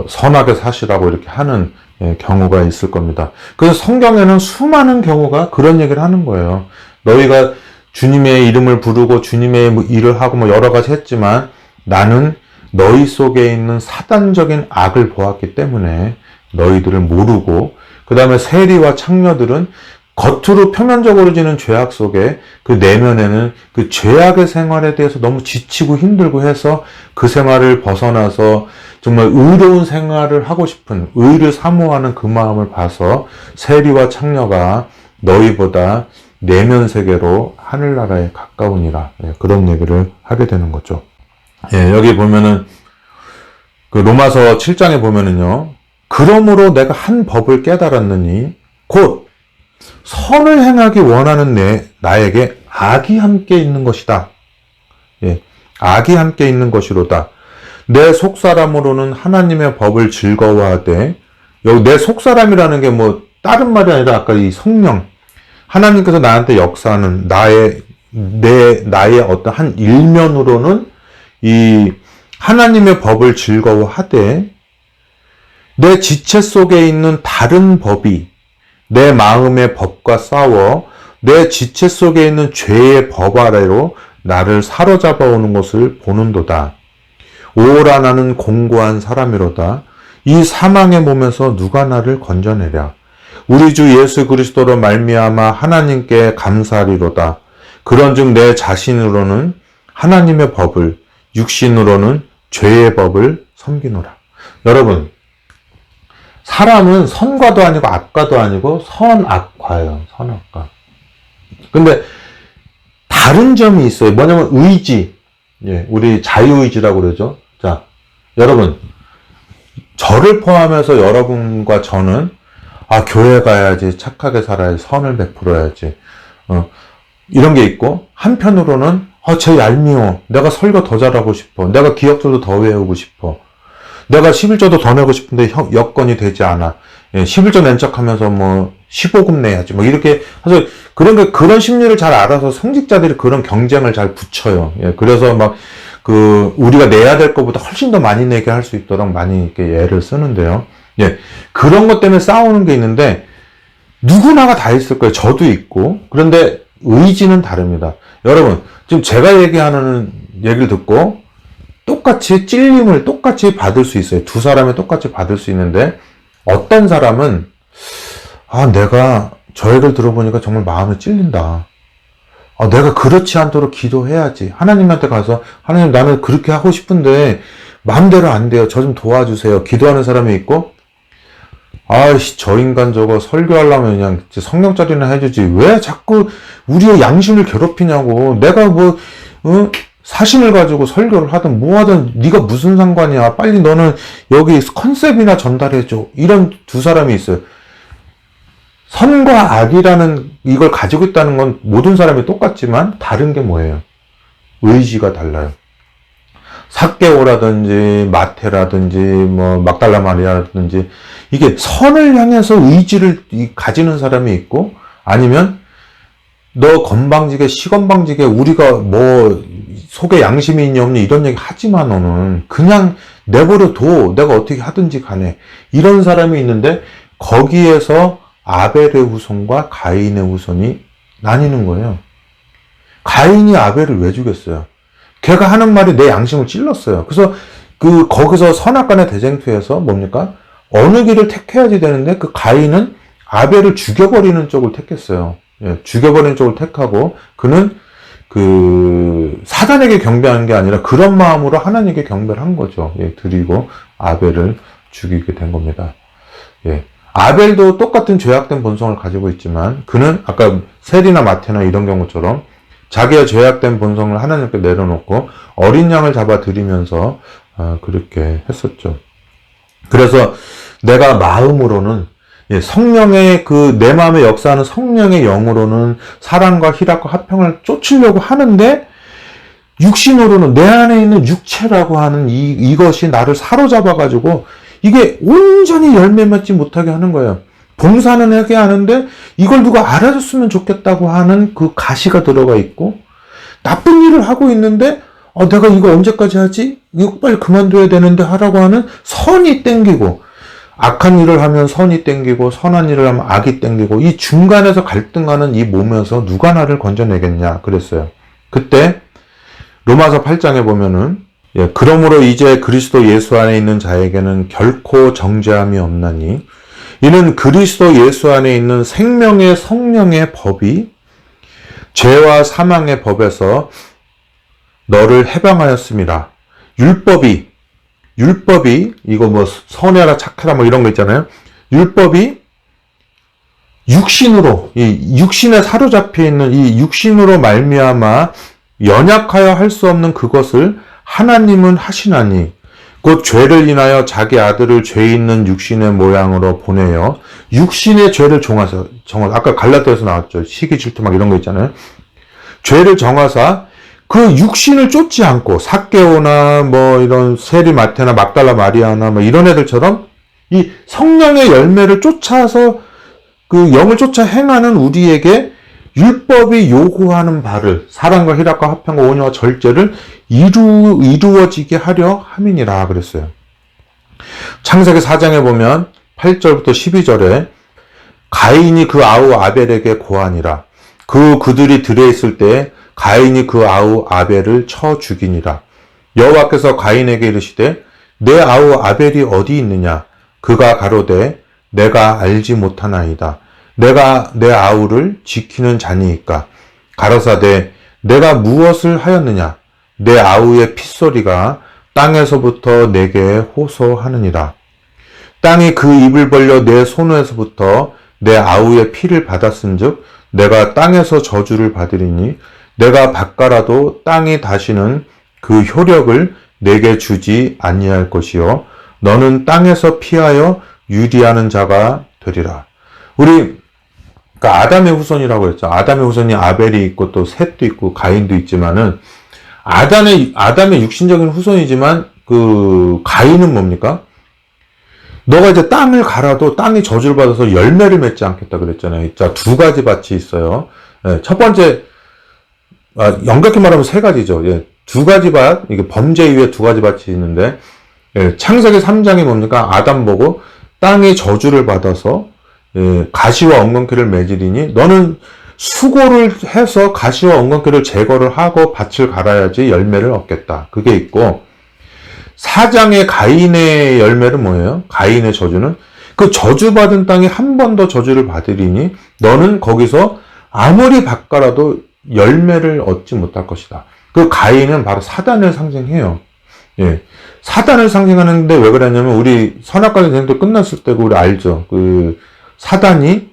선하게 사시라고 이렇게 하는, 예, 경우가 있을 겁니다. 그래서 성경에는 수많은 경우가 그런 얘기를 하는 거예요. 너희가 주님의 이름을 부르고 주님의 일을 하고 여러 가지 했지만 나는 너희 속에 있는 사단적인 악을 보았기 때문에 너희들을 모르고, 그 다음에 세리와 창녀들은 겉으로 표면적으로 지는 죄악 속에 그 내면에는 그 죄악의 생활에 대해서 너무 지치고 힘들고 해서 그 생활을 벗어나서 정말 의로운 생활을 하고 싶은, 의를 사모하는 그 마음을 봐서 세리와 창녀가 너희보다 내면 세계로 하늘나라에 가까우니라. 예, 그런 얘기를 하게 되는 거죠. 예, 여기 보면은 그 로마서 7장에 보면은요. 그러므로 내가 한 법을 깨달았느니 곧 선을 행하기 원하는 나에게 악이 함께 있는 것이다. 예, 악이 함께 있는 것이로다. 내 속사람으로는 하나님의 법을 즐거워하되, 여기 내 속사람이라는 게 다른 말이 아니라 아까 이 성령, 하나님께서 나한테 역사하는 나의 어떤 한 일면으로는 이 하나님의 법을 즐거워하되, 내 지체 속에 있는 다른 법이 내 마음의 법과 싸워 내 지체 속에 있는 죄의 법 아래로 나를 사로잡아 오는 것을 보는도다. 오라 나는 공고한 사람이로다. 이 사망의 몸에서 누가 나를 건져내랴. 우리 주 예수 그리스도로 말미암아 하나님께 감사하리로다. 그런즉 내 자신으로는 하나님의 법을, 육신으로는 죄의 법을 섬기노라. 여러분, 사람은 선과도 아니고 악과도 아니고 선악과예요. 선악과. 근데 다른 점이 있어요. 뭐냐면 의지. 예, 우리 자유의지라고 그러죠. 자, 여러분, 저를 포함해서 여러분과 저는 교회 가야지, 착하게 살아야지, 선을 베풀어야지. 이런 게 있고, 한편으로는 쟤 얄미워. 내가 설교 더 잘하고 싶어. 내가 기억들도 더 외우고 싶어. 내가 11조도 더 내고 싶은데 여건이 되지 않아. 11조 낸 척하면서 뭐 15금 내야지. 뭐 이렇게 해서 그런 심리를 잘 알아서 성직자들이 그런 경쟁을 잘 붙여요. 그래서 막 우리가 내야 될 것보다 훨씬 더 많이 내게 할 수 있도록 많이 이렇게 애를 쓰는데요. 그런 것 때문에 싸우는 게 있는데 누구나가 다 있을 거예요. 저도 있고. 그런데 의지는 다릅니다. 여러분, 지금 제가 얘기하는 얘기를 듣고 똑같이 찔림을 똑같이 받을 수 있어요. 두 사람이 똑같이 받을 수 있는데 어떤 사람은 내가 저 얘기를 들어보니까 정말 마음에 찔린다. 내가 그렇지 않도록 기도해야지. 하나님한테 가서 하나님 나는 그렇게 하고 싶은데 마음대로 안 돼요. 저 좀 도와주세요. 기도하는 사람이 있고 저 인간 저거 설교하려면 그냥 성경짜리나 해주지. 왜 자꾸 우리의 양심을 괴롭히냐고. 내가 사심을 가지고 설교를 하든 뭐 하든 네가 무슨 상관이야. 빨리 너는 여기 컨셉이나 전달해줘. 이런 두 사람이 있어요. 선과 악이라는 이걸 가지고 있다는 건 모든 사람이 똑같지만 다른 게 뭐예요? 의지가 달라요. 삭개오라든지 마태라든지 뭐 막달라 마리아라든지 이게 선을 향해서 의지를 가지는 사람이 있고, 아니면 너 건방지게 시건방지게 우리가 뭐 속에 양심이 있니 없니 이런 얘기 하지마. 너는 그냥 내버려둬. 내가 어떻게 하든지 간에. 이런 사람이 있는데 거기에서 아벨의 후손과 가인의 후손이 나뉘는 거예요. 가인이 아벨을 왜 죽였어요? 걔가 하는 말이 내 양심을 찔렀어요. 그래서 거기서 선악간의 대쟁투에서 뭡니까? 어느 길을 택해야지 되는데 가인은 아벨을 죽여버리는 쪽을 택했어요. 죽여버리는 쪽을 택하고 그는 사단에게 경배한 게 아니라 그런 마음으로 하나님께 경배를 한 거죠. 드리고 아벨을 죽이게 된 겁니다. 아벨도 똑같은 죄악된 본성을 가지고 있지만 그는 아까 셀이나 마태나 이런 경우처럼 자기의 죄악된 본성을 하나님께 내려놓고 어린 양을 잡아 드리면서 그렇게 했었죠. 그래서 내가 마음으로는 성령의 내 마음에 역사하는 성령의 영으로는 사랑과 희락과 화평을 쫓으려고 하는데 육신으로는 내 안에 있는 육체라고 하는 이것이 나를 사로잡아가지고 이게 온전히 열매 맺지 못하게 하는 거예요. 봉사는 하게 하는데 이걸 누가 알아줬으면 좋겠다고 하는 가시가 들어가 있고, 나쁜 일을 하고 있는데 내가 이거 언제까지 하지? 이거 빨리 그만둬야 되는데 하라고 하는 선이 땡기고, 악한 일을 하면 선이 땡기고 선한 일을 하면 악이 땡기고, 이 중간에서 갈등하는 이 몸에서 누가 나를 건져내겠냐 그랬어요. 그때 로마서 8장에 보면은 그러므로 이제 그리스도 예수 안에 있는 자에게는 결코 정죄함이 없나니 이는 그리스도 예수 안에 있는 생명의 성령의 법이 죄와 사망의 법에서 너를 해방하였습니다. 율법이 이거 뭐 선해라 착해라 뭐 이런 거 있잖아요. 율법이 이 육신에 사로잡혀 있는 이 육신으로 말미암아 연약하여 할 수 없는 그것을 하나님은 하시나니 곧 죄를 인하여 자기 아들을 죄 있는 육신의 모양으로 보내어 육신의 죄를 정하사 아까 갈라디아에서 나왔죠. 시기 질투 막 이런 거 있잖아요. 죄를 정하사 그 육신을 쫓지 않고 삭개오나 뭐 이런 세리 마테나 막달라 마리아나 뭐 이런 애들처럼 이 성령의 열매를 쫓아서 영을 쫓아 행하는 우리에게 율법이 요구하는 바를 사랑과 희락과 화평과 온유와 절제를 이루어지게 하려 함이니라 그랬어요. 창세기 4장에 보면 8절부터 12절에 가인이 그 아우 아벨에게 고하니라. 그들이 들에 있을 때 가인이 그 아우 아벨을 쳐 죽이니라. 여호와께서 가인에게 이르시되 내 아우 아벨이 어디 있느냐? 그가 가로되 내가 알지 못하나이다. 내가 내 아우를 지키는 자니이까. 가로사대 내가 무엇을 하였느냐? 내 아우의 핏소리가 땅에서부터 내게 호소하느니라. 땅이 그 입을 벌려 내 손에서부터 내 아우의 피를 받았은즉 내가 땅에서 저주를 받으리니 내가 바꿔라도 땅이 다시는 그 효력을 내게 주지 아니할 것이요 너는 땅에서 피하여 유리하는 자가 되리라. 우리 그러니까 아담의 후손이라고 했죠. 아담의 후손이 아벨이 있고 또 셋도 있고 가인도 있지만은 아담의 육신적인 후손이지만 그 가인은 뭡니까? 너가 이제 땅을 갈아도 땅이 저주를 받아서 열매를 맺지 않겠다 그랬잖아요. 자, 두 가지 밭이 있어요. 예, 첫 번째, 영각히 말하면 세 가지죠. 예, 두 가지 밭, 이게 범죄 이후에 두 가지 밭이 있는데, 예, 창세기 3장이 뭡니까? 아담 보고 땅이 저주를 받아서, 예, 가시와 엉겅퀴를 맺으리니 너는 수고를 해서 가시와 엉겅퀴를 제거를 하고 밭을 갈아야지 열매를 얻겠다. 그게 있고, 4장의 가인의 열매는 뭐예요? 가인의 저주는 그 저주받은 땅이 한 번 더 저주를 받으리니 너는 거기서 아무리 밭갈아도 열매를 얻지 못할 것이다. 그 가인은 바로 사단을 상징해요. 예. 사단을 상징하는데 왜 그러냐면 우리 선악과의 전쟁도 끝났을 때고 우리 알죠. 그 사단이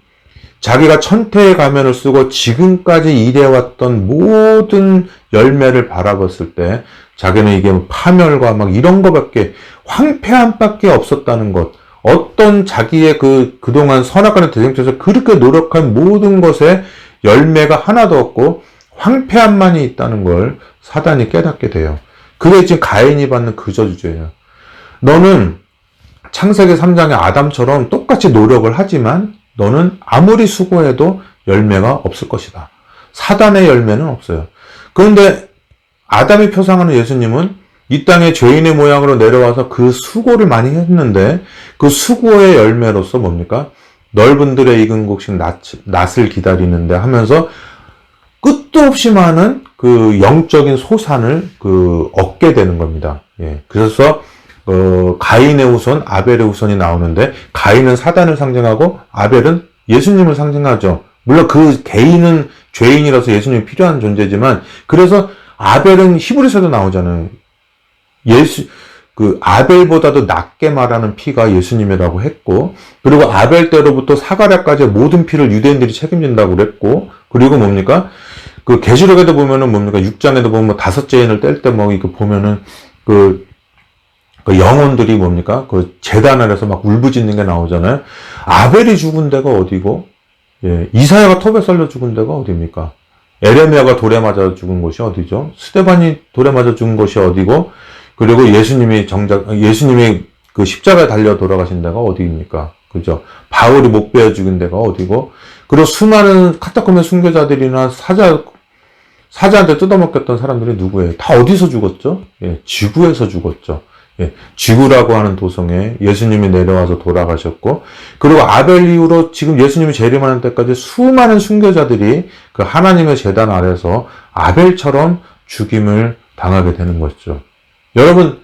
자기가 천태의 가면을 쓰고 지금까지 일해왔던 모든 열매를 바라봤을 때 자기는 이게 파멸과 막 이런 거밖에 황폐함밖에 없었다는 것. 어떤 자기의 그동안 선악과의 대쟁에서 그렇게 노력한 모든 것에 열매가 하나도 없고 황폐함만이 있다는 걸 사단이 깨닫게 돼요. 그게 지금 가인이 받는 그 저주예요. 너는 창세기 3장의 아담처럼 똑같이 노력을 하지만 너는 아무리 수고해도 열매가 없을 것이다. 사단의 열매는 없어요. 그런데 아담이 표상하는 예수님은 이 땅에 죄인의 모양으로 내려와서 그 수고를 많이 했는데 그 수고의 열매로서 뭡니까? 넓은 들에 익은 곡식 낫을 기다리는데 하면서 끝도 없이 많은 그 영적인 소산을 얻게 되는 겁니다. 예. 그래서 가인의 후손, 아벨의 후손이 나오는데 가인은 사단을 상징하고 아벨은 예수님을 상징하죠. 물론 그 개인은 죄인이라서 예수님이 필요한 존재지만 그래서 아벨은 히브리서도 나오잖아요. 아벨보다도 낮게 말하는 피가 예수님이라고 했고, 그리고 아벨 때로부터 사가랴까지 모든 피를 유대인들이 책임진다고 그랬고, 그리고 뭡니까? 그 계시록에도 보면은 뭡니까? 6장에도 보면 다섯째 인을 뗄 때 뭐 이거 보면은 그 영혼들이 뭡니까? 그 제단 아래서 막 울부짖는 게 나오잖아요. 아벨이 죽은 데가 어디고, 예, 이사야가 톱에 썰려 죽은 데가 어디입니까? 에레미야가 돌에 맞아 죽은 곳이 어디죠? 스데반이 돌에 맞아 죽은 곳이 어디고, 그리고 예수님이 그 십자가에 달려 돌아가신 데가 어디입니까? 그죠? 바울이 목 베어 죽은 데가 어디고, 그리고 수많은 카타콤의 순교자들이나 사자한테 뜯어먹혔던 사람들이 누구예요? 다 어디서 죽었죠? 예, 지구에서 죽었죠. 예, 지구라고 하는 도성에 예수님이 내려와서 돌아가셨고, 그리고 아벨 이후로 지금 예수님이 재림하는 때까지 수많은 순교자들이 그 하나님의 제단 아래서 아벨처럼 죽임을 당하게 되는 것이죠. 여러분,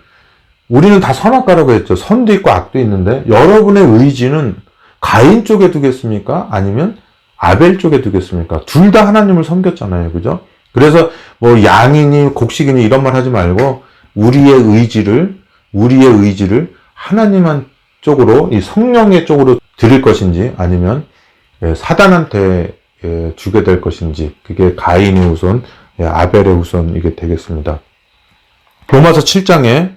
우리는 다 선악과라고 했죠. 선도 있고 악도 있는데, 여러분의 의지는 가인 쪽에 두겠습니까? 아니면 아벨 쪽에 두겠습니까? 둘 다 하나님을 섬겼잖아요. 그죠? 그래서 뭐 양이니 곡식이니 이런 말 하지 말고, 우리의 의지를 하나님 쪽으로, 이 성령의 쪽으로 드릴 것인지, 아니면 사단한테 주게 될 것인지, 그게 가인의 후손, 아벨의 후손, 이게 되겠습니다. 로마서 7장에,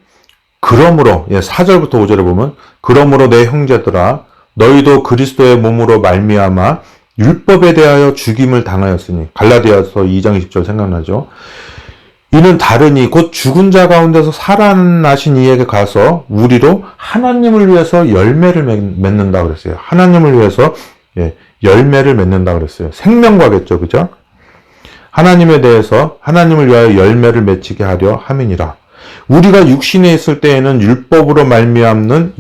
그러므로, 4절부터 5절에 보면, 그러므로 내 형제들아, 너희도 그리스도의 몸으로 말미암아 율법에 대하여 죽임을 당하였으니, 갈라디아서 2장 20절 생각나죠? 이는 다르니 곧 죽은 자 가운데서 살아나신 이에게 가서 우리로 하나님을 위해서 열매를 맺는다 그랬어요. 하나님을 위해서 열매를 맺는다 그랬어요. 생명과겠죠, 그죠? 하나님에 대해서 하나님을 위하여 열매를 맺히게 하려 함이니라. 우리가 육신에 있을 때에는 율법으로 말미암는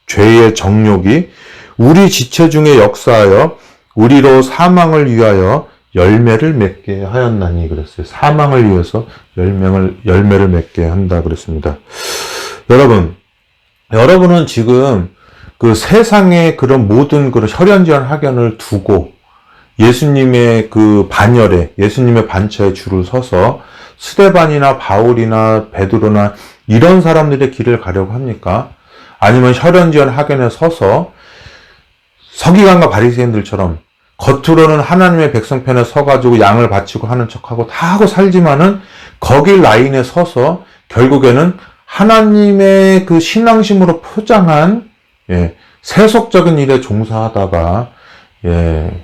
죄의 정욕이 우리 지체 중에 역사하여 우리로 사망을 위하여 열매를 맺게 하였나니 그랬어요. 사망을 위해서 열매를 맺게 한다 그랬습니다. 여러분은 지금 그 세상의 그런 모든 그런 혈연지연 학연을 두고 예수님의 그 반열에, 예수님의 반차에 줄을 서서 스데반이나 바울이나 베드로나 이런 사람들의 길을 가려고 합니까? 아니면 혈연지연 학연에 서서 서기관과 바리새인들처럼 겉으로는 하나님의 백성 편에 서가지고 양을 바치고 하는 척하고 다 하고 살지만은 거기 라인에 서서 결국에는 하나님의 그 신앙심으로 포장한 세속적인 일에 종사하다가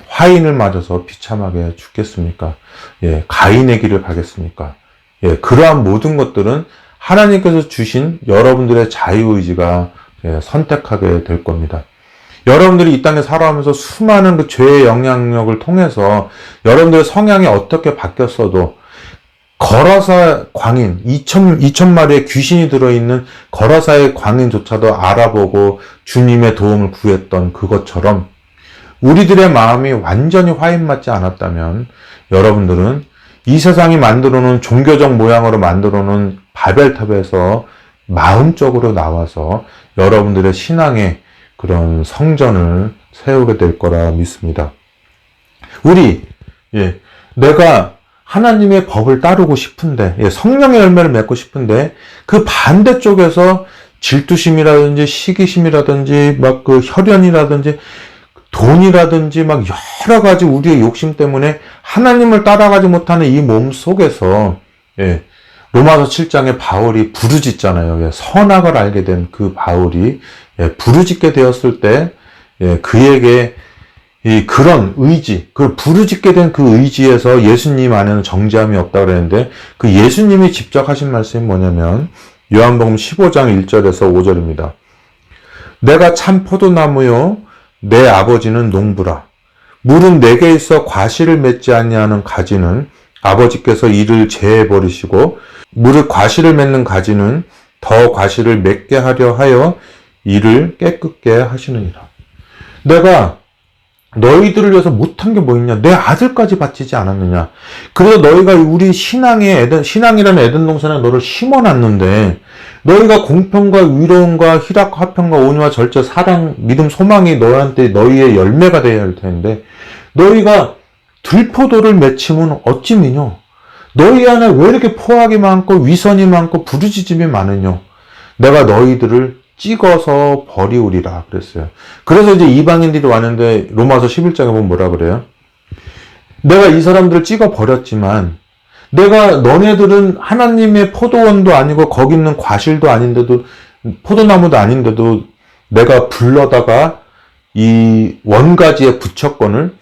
화인을 맞아서 비참하게 죽겠습니까? 가인의 길을 가겠습니까? 그러한 모든 것들은 하나님께서 주신 여러분들의 자유의지가 선택하게 될 겁니다. 여러분들이 이 땅에 살아가면서 수많은 그 죄의 영향력을 통해서 여러분들의 성향이 어떻게 바뀌었어도 거라사 광인, 2,000마리의 귀신이 들어있는 거라사의 광인조차도 알아보고 주님의 도움을 구했던 그것처럼 우리들의 마음이 완전히 화인 맞지 않았다면 여러분들은 이 세상이 만들어 놓은 종교적 모양으로 만들어 놓은 바벨탑에서 마음적으로 나와서 여러분들의 신앙의 그런 성전을 세우게 될 거라 믿습니다. 내가 하나님의 법을 따르고 싶은데, 성령의 열매를 맺고 싶은데, 그 반대쪽에서 질투심이라든지, 시기심이라든지, 막 그 혈연이라든지, 돈이라든지, 막 여러 가지 우리의 욕심 때문에 하나님을 따라가지 못하는 이 몸 속에서, 로마서 7장에 바울이 부르짖잖아요. 선악을 알게 된 그 바울이, 부르짖게 되었을 때, 그에게 그런 의지, 그 부르짖게 된 그 의지에서 예수님 안에는 정죄함이 없다고 그랬는데, 그 예수님이 직접 하신 말씀이 뭐냐면, 요한복음 15장 1절에서 5절입니다. 내가 참 포도나무요, 내 아버지는 농부라. 물은 내게 있어 과실을 맺지 아니하는 가지는 아버지께서 이를 제해버리시고, 물을 과실을 맺는 가지는 더 과실을 맺게 하려 하여 이를 깨끗게 하시느니라. 내가 너희들을 위해서 못한 게 뭐 있냐? 내 아들까지 바치지 않았느냐? 그래서 너희가 우리 신앙이라는 에덴 동산에 너를 심어놨는데, 너희가 공평과 위로움과 희락과 화평과 온유와 절제, 사랑, 믿음, 소망이 너희의 열매가 되어야 할 텐데, 너희가 들포도를 맺히면 어찌 미뇨? 너희 안에 왜 이렇게 포악이 많고 위선이 많고 부르짖음이 많으뇨? 내가 너희들을 찍어서 버리우리라 그랬어요. 그래서 이제 이방인들이 왔는데 로마서 11장에 보면 뭐라 그래요? 내가 이 사람들을 찍어 버렸지만 내가 너네들은 하나님의 포도원도 아니고 거기 있는 과실도 아닌데도 포도나무도 아닌데도 내가 불러다가 이 원가지의 부처권을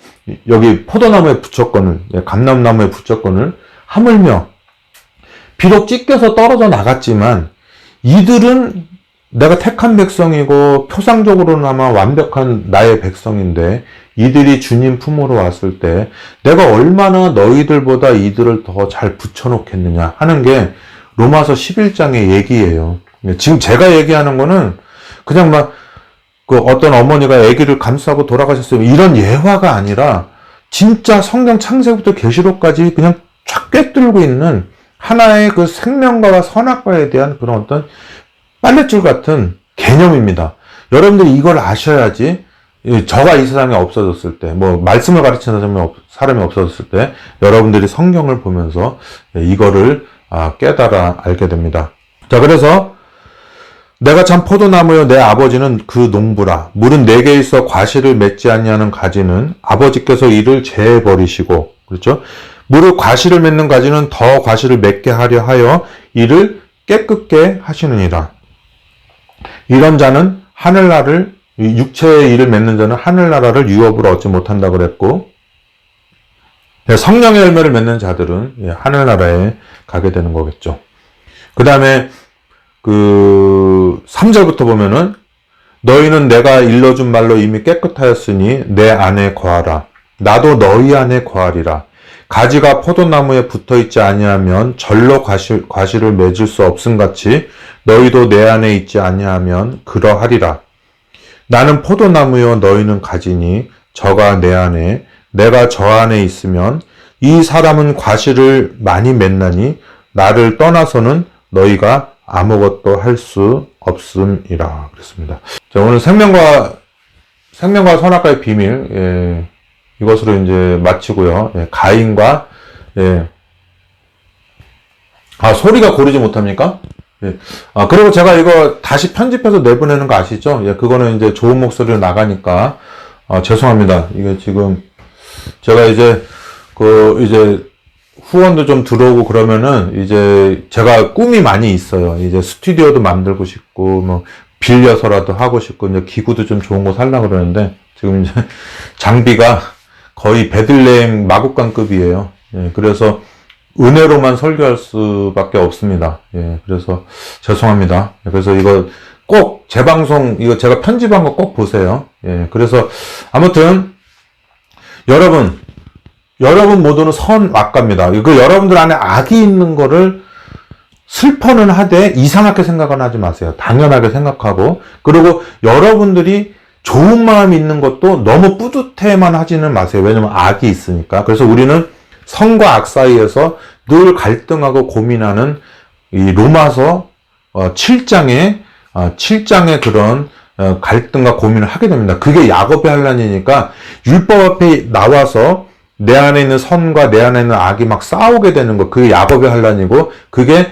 여기 포도나무의 부처권을 감람나무의 부처권을 하물며 비록 찢겨서 떨어져 나갔지만 이들은 내가 택한 백성이고 표상적으로나마 완벽한 나의 백성인데 이들이 주님 품으로 왔을 때 내가 얼마나 너희들보다 이들을 더 잘 붙여놓겠느냐 하는 게 로마서 11장의 얘기예요. 지금 제가 얘기하는 거는 그냥 막 그 어떤 어머니가 아기를 감싸고 돌아가셨어요. 이런 예화가 아니라 진짜 성경 창세부터 계시록까지 그냥 쫙 꿰뚫고 있는 하나의 그 생명과와 선악과에 대한 그런 어떤 빨랫줄 같은 개념입니다. 여러분들이 이걸 아셔야지 저가 이 세상에 없어졌을 때, 말씀을 가르치는 사람이 없어졌을 때 여러분들이 성경을 보면서 이거를 깨달아 알게 됩니다. 자, 그래서 내가 참 포도나무요 내 아버지는 그 농부라. 물은 내게 있어 과실을 맺지 아니하는 가지는 아버지께서 이를 제해버리시고, 그렇죠? 물을 과실을 맺는 가지는 더 과실을 맺게 하려 하여 이를 깨끗게 하시느니라. 이런 자는 하늘나라를, 육체의 일을 맺는 자는 하늘나라를 유업으로 얻지 못한다고 그랬고, 성령의 열매를 맺는 자들은 하늘나라에 가게 되는 거겠죠. 그 다음에 3절부터 보면은 너희는 내가 일러준 말로 이미 깨끗하였으니 내 안에 거하라. 나도 너희 안에 거하리라. 가지가 포도나무에 붙어있지 아니하면 절로 과실을 맺을 수 없음같이 너희도 내 안에 있지 아니하면 그러하리라. 나는 포도나무요 너희는 가지니 저가 내 안에 내가 저 안에 있으면 이 사람은 과실을 많이 맺나니 나를 떠나서는 너희가 아무것도 할 수 없음이라 그랬습니다. 자, 오늘 생명과 선악과의 비밀 이것으로 이제 마치고요. 가인과 소리가 고르지 못합니까? 그리고 제가 이거 다시 편집해서 내보내는 거 아시죠? 그거는 이제 좋은 목소리로 나가니까 죄송합니다. 이게 지금 제가 이제 후원도 좀 들어오고 그러면은 이제 제가 꿈이 많이 있어요. 이제 스튜디오도 만들고 싶고 빌려서라도 하고 싶고, 이제 기구도 좀 좋은 거 살려고 그러는데, 지금 이제 장비가 거의 베들레헴 마국간급이에요. 예, 그래서 은혜로만 설교할 수밖에 없습니다. 예, 그래서 죄송합니다. 그래서 이거 꼭 재방송, 이거 제가 편집한 거 꼭 보세요. 예, 그래서 아무튼 여러분 모두는 선악과입니다. 그 여러분들 안에 악이 있는 거를 슬퍼는 하되 이상하게 생각은 하지 마세요. 당연하게 생각하고, 그리고 여러분들이 좋은 마음이 있는 것도 너무 뿌듯해만 하지는 마세요. 왜냐면 악이 있으니까. 그래서 우리는 선과 악 사이에서 늘 갈등하고 고민하는 이 로마서 7장의 그런 갈등과 고민을 하게 됩니다. 그게 야곱의 환란이니까 율법 앞에 나와서 내 안에 있는 선과 내 안에 있는 악이 막 싸우게 되는 거, 그게 야곱의 환란이고, 그게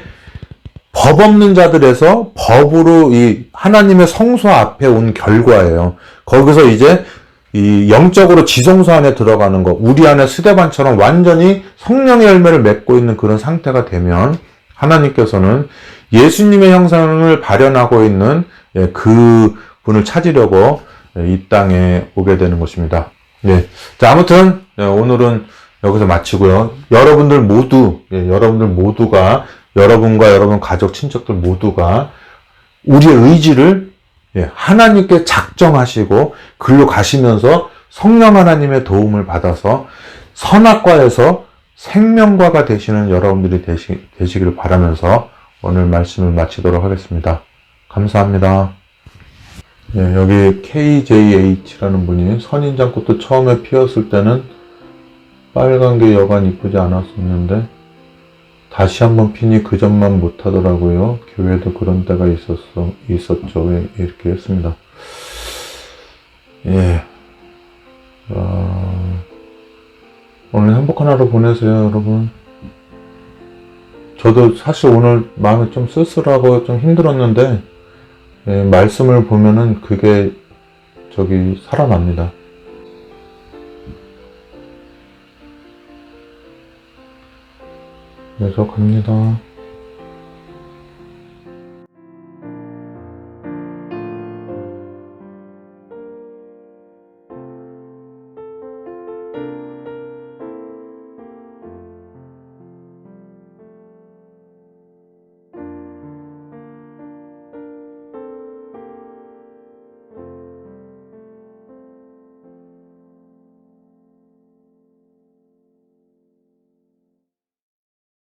법 없는 자들에서 법으로 이 하나님의 성소 앞에 온 결과예요. 거기서 이제 이 영적으로 지성소 안에 들어가는 거, 우리 안에 스데반처럼 완전히 성령의 열매를 맺고 있는 그런 상태가 되면 하나님께서는 예수님의 형상을 발현하고 있는 그 분을 찾으려고 이 땅에 오게 되는 것입니다. 예. 자, 아무튼 오늘은 여기서 마치고요. 여러분들 모두가 여러분과 여러분 가족, 친척들 모두가 우리의 의지를 하나님께 작정하시고 글로 가시면서 성령 하나님의 도움을 받아서 선악과에서 생명과가 되시는 여러분들이 되시기를 바라면서 오늘 말씀을 마치도록 하겠습니다. 감사합니다. 여기 KJH라는 분이 선인장꽃도 처음에 피었을 때는 빨간 게 여간 이쁘지 않았었는데 다시 한번 피니 그 점만 못하더라고요. 교회도 그런 때가 있었죠. 이렇게 했습니다. 예. 오늘 행복한 하루 보내세요, 여러분. 저도 사실 오늘 마음이 좀 쓸쓸하고 좀 힘들었는데, 말씀을 보면은 그게 살아납니다. 그래서 갑니다.